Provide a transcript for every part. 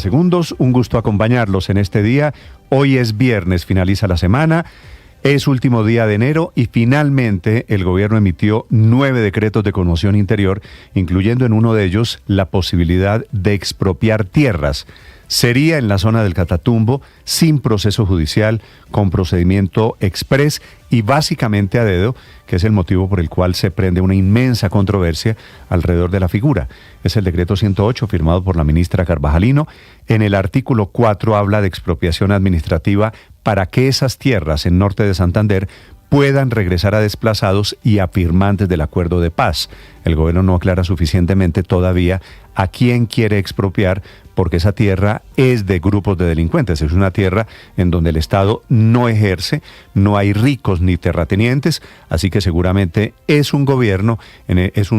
Segundos, un gusto acompañarlos en este día. Hoy es viernes, finaliza la semana, es último día de enero y finalmente el gobierno emitió 9 decretos de conmoción interior, incluyendo en uno de ellos la posibilidad de expropiar tierras. Sería en la zona del Catatumbo, sin proceso judicial, con procedimiento exprés y básicamente a dedo, que es el motivo por el cual se prende una inmensa controversia alrededor de la figura. Es el decreto 108 firmado por la ministra Carvajalino. En el artículo 4 habla de expropiación administrativa para que esas tierras en norte de Santander puedan regresar a desplazados y a firmantes del acuerdo de paz. El gobierno no aclara suficientemente todavía a quién quiere expropiar, porque esa tierra es de grupos de delincuentes. Es una tierra en donde el Estado no ejerce, no hay ricos ni terratenientes, así que seguramente es un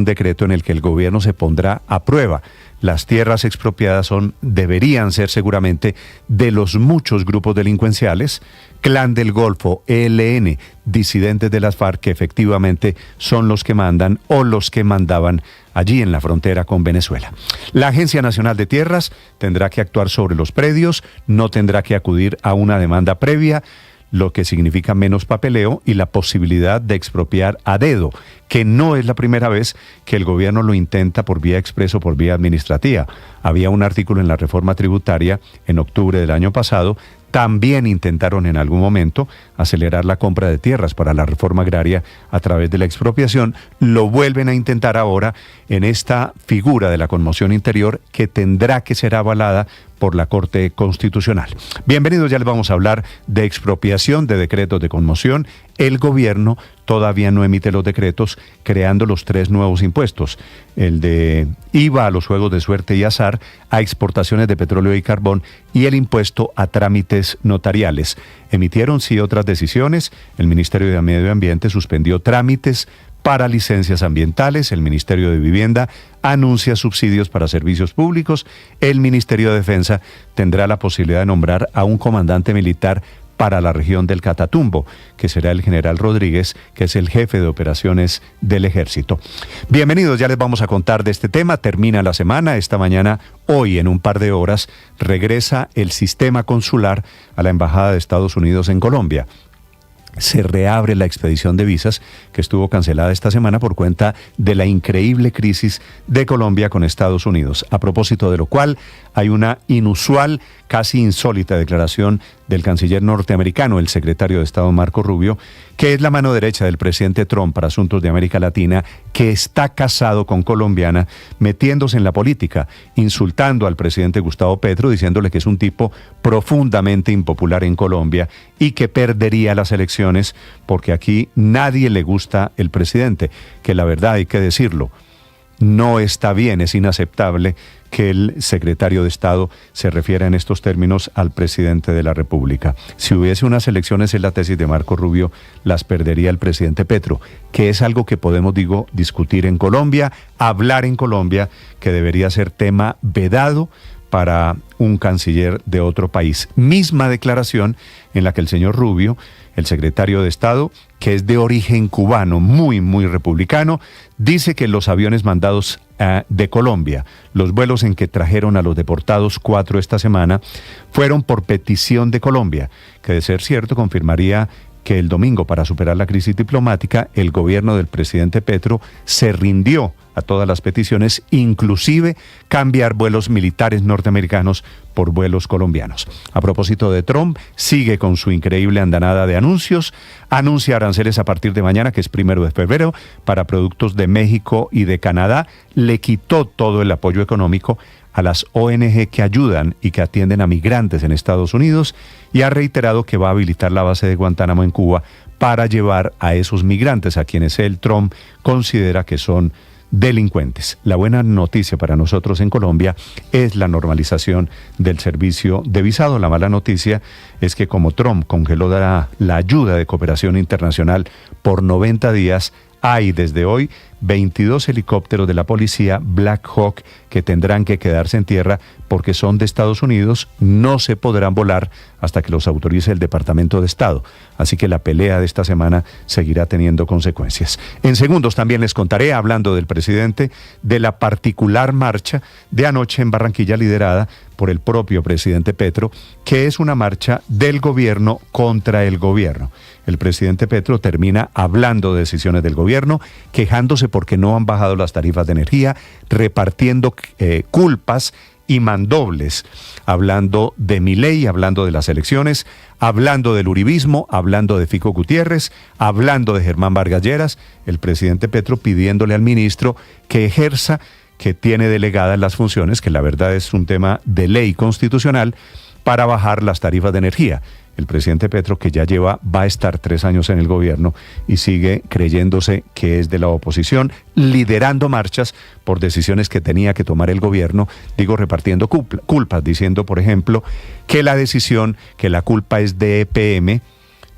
decreto en el que el gobierno se pondrá a prueba. Las tierras expropiadas deberían ser seguramente de los muchos grupos delincuenciales, Clan del Golfo, ELN, disidentes de las FARC, que efectivamente son los que mandan o los que mandaban allí en la frontera con Venezuela. La Agencia Nacional de Tierras tendrá que actuar sobre los predios, no tendrá que acudir a una demanda previa, lo que significa menos papeleo y la posibilidad de expropiar a dedo, que no es la primera vez que el gobierno lo intenta por vía exprés o por vía administrativa. Había un artículo en la reforma tributaria en octubre del año pasado. También intentaron en algún momento acelerar la compra de tierras para la reforma agraria a través de la expropiación. Lo vuelven a intentar ahora en esta figura de la conmoción interior que tendrá que ser avalada por la Corte Constitucional. Bienvenidos, ya les vamos a hablar de expropiación, de decretos de conmoción. El gobierno todavía no emite los decretos, creando los 3 nuevos impuestos: el de IVA a los juegos de suerte y azar, a exportaciones de petróleo y carbón y el impuesto a trámites notariales. Emitieron sí otras decisiones. El Ministerio de Medio Ambiente suspendió trámites para licencias ambientales. El Ministerio de Vivienda anuncia subsidios para servicios públicos. El Ministerio de Defensa tendrá la posibilidad de nombrar a un comandante militar para la región del Catatumbo, que será el general Rodríguez, que es el jefe de operaciones del Ejército. Bienvenidos, ya les vamos a contar de este tema. Termina la semana, esta mañana, hoy en un par de horas, regresa el sistema consular a la Embajada de Estados Unidos en Colombia. Se reabre la expedición de visas que estuvo cancelada esta semana por cuenta de la increíble crisis de Colombia con Estados Unidos. A propósito de lo cual, hay una inusual, casi insólita declaración del canciller norteamericano, el secretario de Estado Marco Rubio, que es la mano derecha del presidente Trump para asuntos de América Latina, que está casado con colombiana, metiéndose en la política, insultando al presidente Gustavo Petro, diciéndole que es un tipo profundamente impopular en Colombia y que perdería las elecciones porque aquí nadie le gusta el presidente, que la verdad hay que decirlo, no está bien, es inaceptable que el secretario de Estado se refiera en estos términos al presidente de la República. Si hubiese unas elecciones, en la tesis de Marco Rubio, las perdería el presidente Petro, que es algo que podemos, discutir en Colombia, hablar en Colombia, que debería ser tema vedado para un canciller de otro país. Misma declaración en la que el señor Rubio, el secretario de Estado, que es de origen cubano, muy, muy republicano, dice que los aviones mandados de Colombia, los vuelos en que trajeron a los deportados 4 esta semana, fueron por petición de Colombia, que de ser cierto confirmaría que el domingo, para superar la crisis diplomática, el gobierno del presidente Petro se rindió a todas las peticiones, inclusive cambiar vuelos militares norteamericanos por vuelos colombianos. A propósito de Trump, sigue con su increíble andanada de anuncios. Anuncia aranceles a partir de mañana, que es 1 de febrero, para productos de México y de Canadá. Le quitó todo el apoyo económico a las ONG que ayudan y que atienden a migrantes en Estados Unidos y ha reiterado que va a habilitar la base de Guantánamo en Cuba para llevar a esos migrantes a quienes Trump considera que son delincuentes. La buena noticia para nosotros en Colombia es la normalización del servicio de visado. La mala noticia es que como Trump congeló la ayuda de cooperación internacional por 90 días, hay desde hoy 22 helicópteros de la policía Black Hawk que tendrán que quedarse en tierra porque son de Estados Unidos, no se podrán volar hasta que los autorice el Departamento de Estado. Así que la pelea de esta semana seguirá teniendo consecuencias. En segundos también les contaré, hablando del presidente, de la particular marcha de anoche en Barranquilla liderada por el propio presidente Petro, que es una marcha del gobierno contra el gobierno. El presidente Petro termina hablando de decisiones del gobierno, quejándose porque no han bajado las tarifas de energía, repartiendo culpas y mandobles, hablando de Milei, hablando de las elecciones, hablando del uribismo, hablando de Fico Gutiérrez, hablando de Germán Vargas Lleras, el presidente Petro pidiéndole al ministro que ejerza, que tiene delegadas las funciones, que la verdad es un tema de ley constitucional, para bajar las tarifas de energía. El presidente Petro, que ya va a estar 3 años en el gobierno y sigue creyéndose que es de la oposición, liderando marchas por decisiones que tenía que tomar el gobierno, repartiendo culpas, diciendo, por ejemplo, que la culpa es de EPM,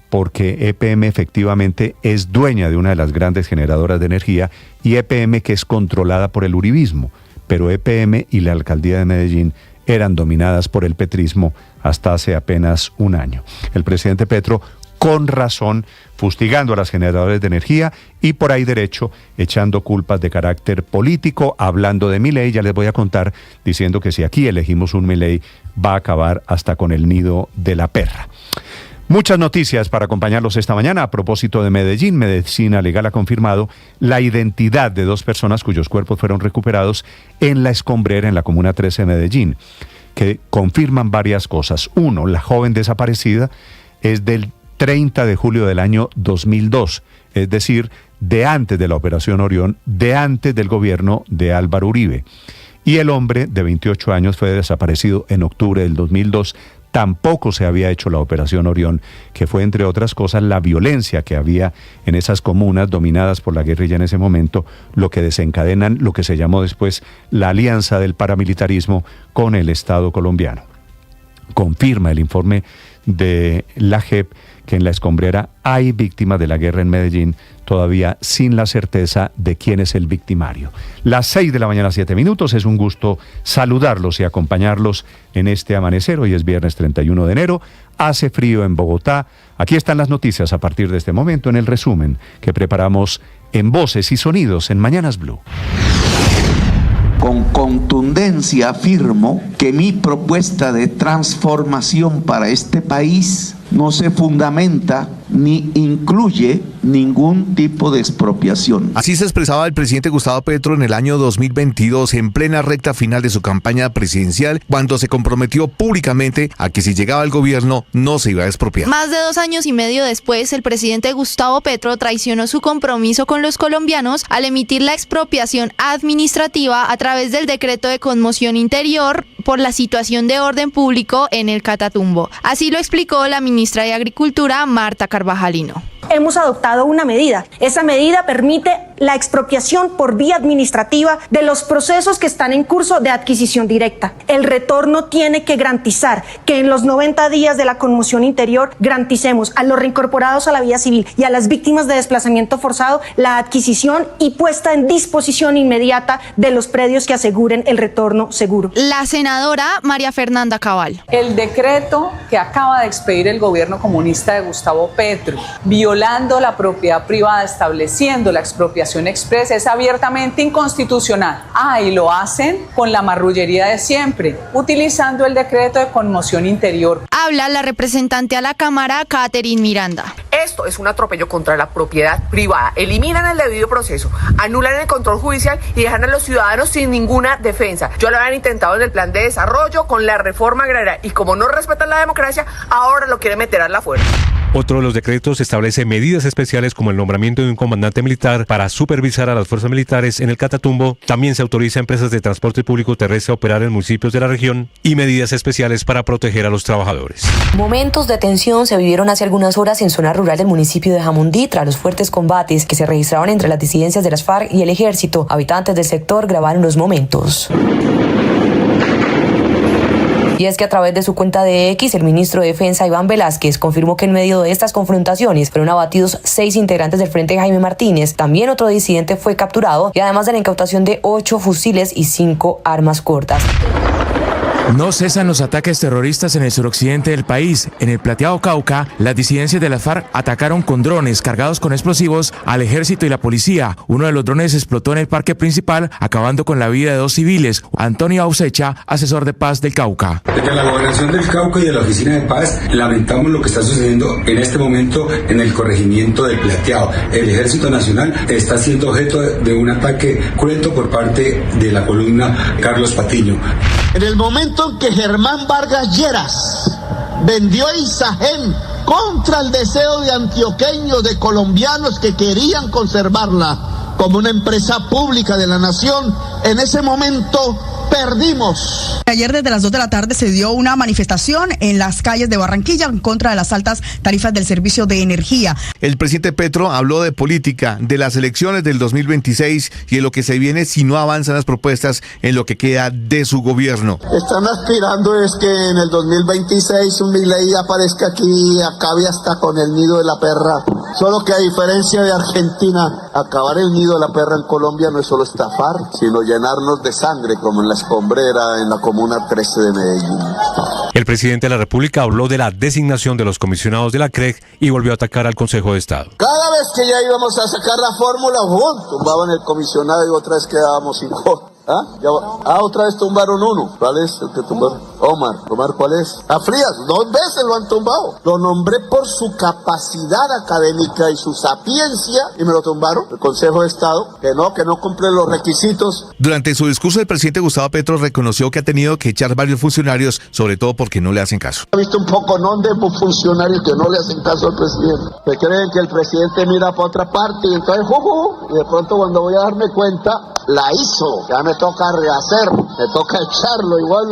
porque EPM efectivamente es dueña de una de las grandes generadoras de energía y EPM que es controlada por el uribismo, pero EPM y la alcaldía de Medellín eran dominadas por el petrismo hasta hace apenas un año. El presidente Petro, con razón, fustigando a las generadoras de energía y por ahí derecho, echando culpas de carácter político, hablando de Milei, ya les voy a contar, diciendo que si aquí elegimos un Milei, va a acabar hasta con el nido de la perra. Muchas noticias para acompañarlos esta mañana. A propósito de Medellín, Medicina Legal ha confirmado la identidad de 2 personas cuyos cuerpos fueron recuperados en la escombrera en la Comuna 13 de Medellín, que confirman varias cosas. Uno, la joven desaparecida es del 30 de julio del año 2002, es decir, de antes de la Operación Orión, de antes del gobierno de Álvaro Uribe. Y el hombre de 28 años fue desaparecido en octubre del 2002. Tampoco se había hecho la Operación Orión, que fue, entre otras cosas, la violencia que había en esas comunas dominadas por la guerrilla en ese momento, lo que desencadenan lo que se llamó después la alianza del paramilitarismo con el Estado colombiano. Confirma el informe de la JEP que en la escombrera hay víctimas de la guerra en Medellín, todavía sin la certeza de quién es el victimario. Las 6 de la mañana, 7 minutos, es un gusto saludarlos y acompañarlos en este amanecer. Hoy es viernes 31 de enero, hace frío en Bogotá. Aquí están las noticias a partir de este momento en el resumen que preparamos en Voces y Sonidos en Mañanas Blue. Con contundencia afirmo que mi propuesta de transformación para este país no se fundamenta ni incluye ningún tipo de expropiación. Así se expresaba el presidente Gustavo Petro en el año 2022, en plena recta final de su campaña presidencial, cuando se comprometió públicamente a que si llegaba al gobierno no se iba a expropiar. Más de 2 años y medio después, el presidente Gustavo Petro traicionó su compromiso con los colombianos al emitir la expropiación administrativa a través del decreto de conmoción interior por la situación de orden público en el Catatumbo. Así lo explicó la ministra de Agricultura, Marta Carvajalino. Hemos adoptado una medida. Esa medida permite la expropiación por vía administrativa de los procesos que están en curso de adquisición directa. El retorno tiene que garantizar que en los 90 días de la conmoción interior garanticemos a los reincorporados a la vida civil y a las víctimas de desplazamiento forzado la adquisición y puesta en disposición inmediata de los predios que aseguren el retorno seguro. La senadora María Fernanda Cabal. El decreto que acaba de expedir el gobierno comunista de Gustavo Petro, violando la propiedad privada, estableciendo la expropiación expresa, es abiertamente inconstitucional. Y lo hacen con la marrullería de siempre, utilizando el decreto de conmoción interior. Habla la representante a la Cámara, Catherine Miranda. Esto es un atropello contra la propiedad privada. Eliminan el debido proceso, anulan el control judicial y dejan a los ciudadanos sin ninguna defensa. Ya lo habían intentado en el plan de desarrollo, con la reforma agraria, y como no respetan la democracia, ahora lo quieren meter a la fuerza. Otro de los decretos establece medidas especiales como el nombramiento de un comandante militar para supervisar a las fuerzas militares en el Catatumbo. También se autoriza a empresas de transporte público terrestre a operar en municipios de la región y medidas especiales para proteger a los trabajadores. Momentos de tensión se vivieron hace algunas horas en zona rural del municipio de Jamundí tras los fuertes combates que se registraron entre las disidencias de las FARC y el ejército. Habitantes del sector grabaron los momentos. Y es que a través de su cuenta de X, el ministro de Defensa Iván Velásquez confirmó que en medio de estas confrontaciones fueron abatidos 6 integrantes del Frente Jaime Martínez. También otro disidente fue capturado y además de la incautación de 8 fusiles y 5 armas cortas. No cesan los ataques terroristas en el suroccidente del país. En el Plateado Cauca, las disidencias de las FARC atacaron con drones cargados con explosivos al ejército y la policía. Uno de los drones explotó en el parque principal, acabando con la vida de 2 civiles. Antonio Ausecha, asesor de paz del Cauca. Desde la gobernación del Cauca y de la oficina de paz, lamentamos lo que está sucediendo en este momento en el corregimiento del Plateado. El Ejército Nacional está siendo objeto de un ataque cruento por parte de la columna Carlos Patiño. En el momento en que Germán Vargas Lleras vendió Isagen contra el deseo de antioqueños, de colombianos que querían conservarla como una empresa pública de la nación, en ese momento perdimos. Ayer desde las 2 de la tarde se dio una manifestación en las calles de Barranquilla en contra de las altas tarifas del servicio de energía. El presidente Petro habló de política, de las elecciones del 2026 y de lo que se viene si no avanzan las propuestas en lo que queda de su gobierno. Están aspirando es que en el 2026 un Milei aparezca aquí y acabe hasta con el nido de la perra. Solo que a diferencia de Argentina, acabar el nido de la perra en Colombia no es solo estafar, sino llenarnos de sangre como en la Escombrera, en la Comuna 13 de Medellín. El presidente de la República habló de la designación de los comisionados de la CREC y volvió a atacar al Consejo de Estado. Cada vez que ya íbamos a sacar la fórmula, tumbaban el comisionado y otra vez quedábamos sin voto. Otra vez tumbaron uno. ¿Cuál es el que tumbaron? Omar, ¿cuál es? A Frías, 2 veces lo han tumbado. Lo nombré por su capacidad académica y su sapiencia y me lo tumbaron. El Consejo de Estado, que no cumple los requisitos. Durante su discurso, el presidente Gustavo Petro reconoció que ha tenido que echar varios funcionarios, sobre todo porque no le hacen caso. He visto un poco de funcionarios que no le hacen caso al presidente, que creen que el presidente mira para otra parte y entonces y de pronto cuando voy a darme cuenta, la hizo. Ya me toca rehacer, me toca echarlo igual.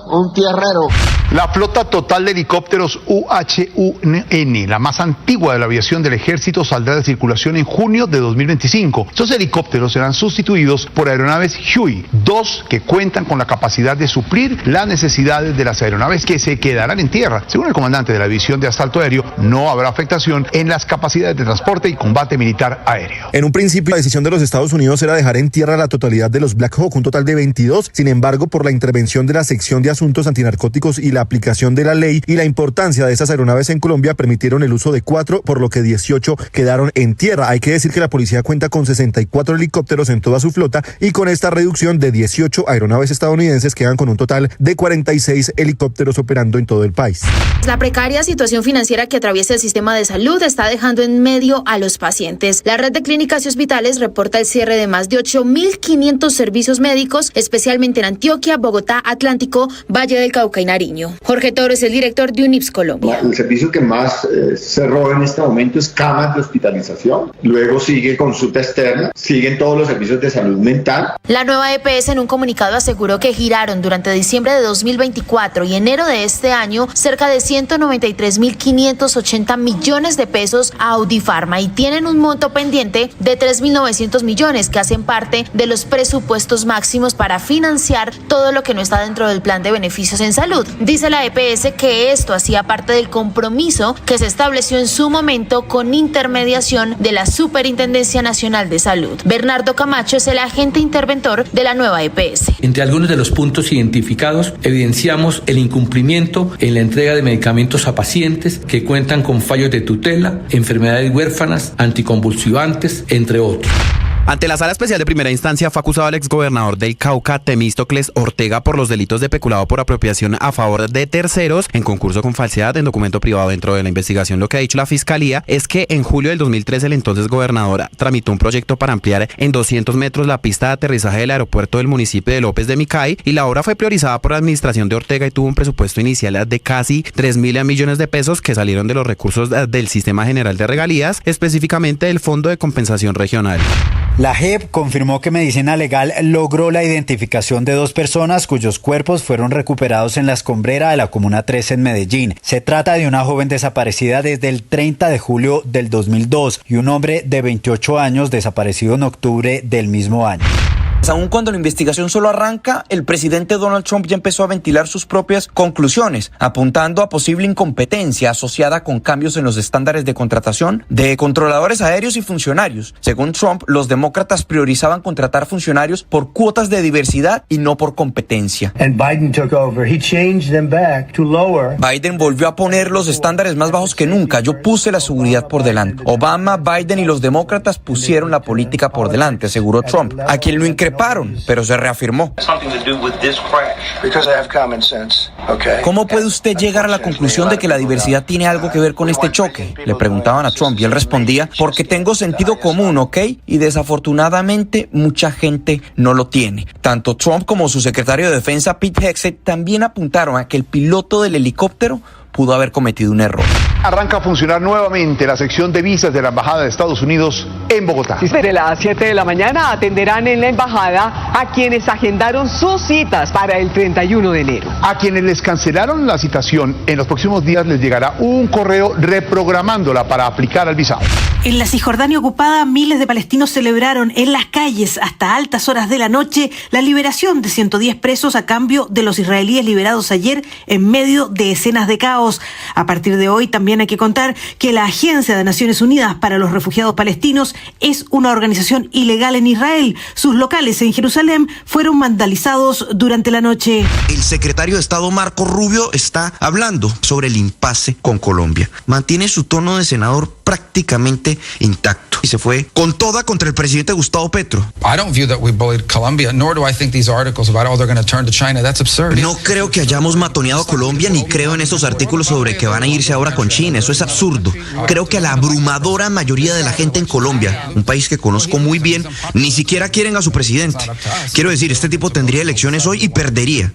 Un tierrero. La flota total de helicópteros UH-1N, la más antigua de la aviación del ejército, saldrá de circulación en junio de 2025. Estos helicópteros serán sustituidos por aeronaves Huey, 2 que cuentan con la capacidad de suplir las necesidades de las aeronaves que se quedarán en tierra. Según el comandante de la División de Asalto Aéreo, no habrá afectación en las capacidades de transporte y combate militar aéreo. En un principio, la decisión de los Estados Unidos era dejar en tierra la totalidad de los Black Hawk, un total de 22. Sin embargo, por la intervención de la sección de Asuntos Antinarcóticos y la aplicación de la ley y la importancia de estas aeronaves en Colombia, permitieron el uso de 4, por lo que 18 quedaron en tierra. Hay que decir que la policía cuenta con 64 helicópteros en toda su flota y con esta reducción de 18 aeronaves estadounidenses quedan con un total de 46 helicópteros operando en todo el país. La precaria situación financiera que atraviesa el sistema de salud está dejando en medio a los pacientes. La red de clínicas y hospitales reporta el cierre de más de 8.500 servicios médicos, especialmente en Antioquia, Bogotá, Atlántico, Valle del Cauca y Nariño. Jorge Torres, el director de UNIPS Colombia. El servicio que más cerró en este momento es camas de hospitalización, luego sigue consulta externa, siguen todos los servicios de salud mental. La nueva EPS en un comunicado aseguró que giraron durante diciembre de 2024 y enero de este año cerca de 193.580 millones de pesos a Audifarma y tienen un monto pendiente de 3.900 millones que hacen parte de los presupuestos máximos para financiar todo lo que no está dentro del plan de beneficios en salud. Dice la EPS que esto hacía parte del compromiso que se estableció en su momento con intermediación de la Superintendencia Nacional de Salud. Bernardo Camacho es el agente interventor de la nueva EPS. Entre algunos de los puntos identificados, evidenciamos el incumplimiento en la entrega de medicamentos a pacientes que cuentan con fallos de tutela, enfermedades huérfanas, anticonvulsivantes, entre otros. Ante la Sala Especial de Primera Instancia fue acusado el exgobernador del Cauca, Temístocles Ortega, por los delitos de peculado por apropiación a favor de terceros en concurso con falsedad en documento privado. Dentro de la investigación, lo que ha dicho la Fiscalía es que en julio del 2013 el entonces gobernador tramitó un proyecto para ampliar en 200 metros la pista de aterrizaje del aeropuerto del municipio de López de Micay y la obra fue priorizada por la administración de Ortega y tuvo un presupuesto inicial de casi 3.000 millones de pesos que salieron de los recursos del Sistema General de Regalías, específicamente del Fondo de Compensación Regional. La JEP confirmó que Medicina Legal logró la identificación de 2 personas cuyos cuerpos fueron recuperados en la Escombrera de la Comuna 13 en Medellín. Se trata de una joven desaparecida desde el 30 de julio del 2002 y un hombre de 28 años desaparecido en octubre del mismo año. Aun cuando la investigación solo arranca, el presidente Donald Trump ya empezó a ventilar sus propias conclusiones, apuntando a posible incompetencia asociada con cambios en los estándares de contratación de controladores aéreos y funcionarios. Según Trump, los demócratas priorizaban contratar funcionarios por cuotas de diversidad y no por competencia. Biden volvió a poner los estándares más bajos que nunca. Yo puse la seguridad por delante. Obama, Biden y los demócratas pusieron la política por delante, aseguró Trump, a quien lo increparon, pero se reafirmó. ¿Cómo puede usted llegar a la conclusión de que la diversidad tiene algo que ver con este choque? Le preguntaban a Trump y él respondía, porque tengo sentido común, ¿ok? Y desafortunadamente mucha gente no lo tiene. Tanto Trump como su secretario de Defensa, Pete Hegseth, también apuntaron a que el piloto del helicóptero pudo haber cometido un error. Arranca a funcionar nuevamente la sección de visas de la Embajada de Estados Unidos en Bogotá. Desde las 7 de la mañana atenderán en la embajada a quienes agendaron sus citas para el 31 de enero. A quienes les cancelaron la citación, en los próximos días les llegará un correo reprogramándola para aplicar al visado. En la Cisjordania ocupada, miles de palestinos celebraron en las calles hasta altas horas de la noche la liberación de 110 presos a cambio de los israelíes liberados ayer en medio de escenas de caos. A partir de hoy también hay que contar que la Agencia de Naciones Unidas para los Refugiados Palestinos es una organización ilegal en Israel. Sus locales en Jerusalén fueron vandalizados durante la noche. El secretario de Estado Marco Rubio está hablando sobre el impasse con Colombia. Mantiene su tono de senador prácticamente intacto y se fue con toda contra el presidente Gustavo Petro. No creo que hayamos matoneado a Colombia ni creo en esos artículos sobre que van a irse ahora con China. Eso es absurdo. Creo que a la abrumadora mayoría de la gente en Colombia, un país que conozco muy bien, ni siquiera quieren a su presidente. Quiero decir, este tipo tendría elecciones hoy y perdería.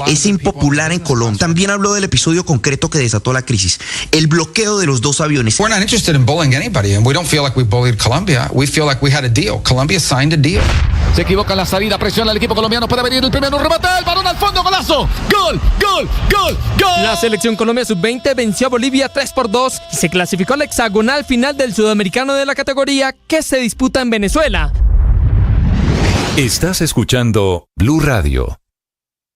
Es impopular en Colombia. También habló del episodio concreto que desató la crisis, el bloqueo de los dos aviones. We're not interested in bullying anybody, and we don't feel like we bullied Colombia. We feel like we had a deal. Colombia signed a deal. Se equivoca en la salida, presiona al equipo colombiano, puede venir el primero, un remate, el balón al fondo, golazo, gol. La selección Colombia Sub-20 venció a Bolivia 3-2 y se clasificó a la hexagonal final del sudamericano de la categoría que se disputa en Venezuela. Estás escuchando Blue Radio.